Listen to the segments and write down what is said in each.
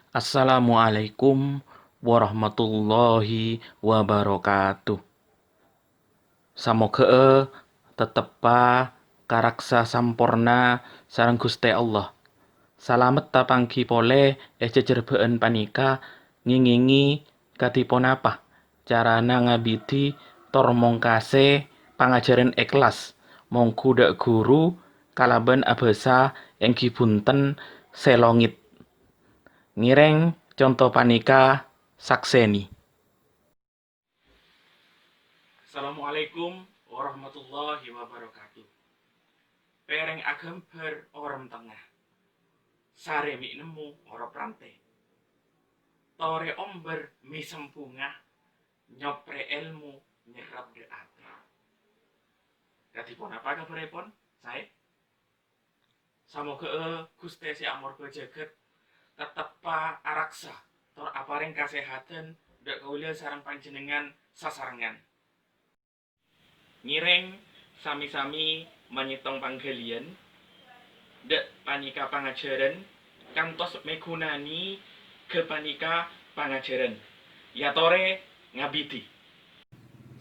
Assalamualaikum warahmatullahi wabarakatuh. Samoga tetepa karaksa sampurna sareng Gusti Allah. Salamet tapanggi pole jejerbeen panika ngingingi kadipunapa carana ngabidi tor mongkase pangajaran ikhlas mongku dak guru kalaban abasa enggi bunten selongit. Ngireng contoh panika sakseni. Assalamualaikum warahmatullahi wabarakatuh. Pereng agam ber orang tengah. Sare mi nemu ora prante. Tore omber mi sempungah. Nyopre ilmu nyerap de ate. Kadipun apa kabaripun? Saya samoga Gusti Si Amorga Jagat tetepa araksa tor apareng kasehatan dak kaulya sareng panjenengan sasarengan. Ngireng sami-sami menyitong panggalian dak panika pangajaran kantos megunani ke panika pangajaran yatore ngabidi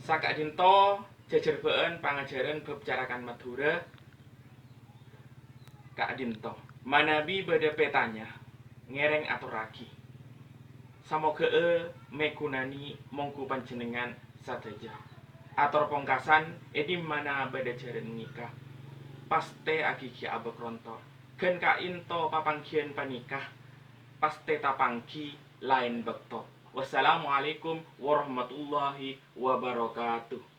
saka dinto jejerbeen pangajaran bebcarakan Madura Kak Dinto manabi beda petanya ngereng aturaki samoga megunani mongku panjenengan sadeja atur pongkasan edi mana beda jaren nikah paste agigi abekronto gen Kak Into papanggian panikah paste tapanggi lain bekto. Wassalamualaikum warahmatullahi wabarakatuh.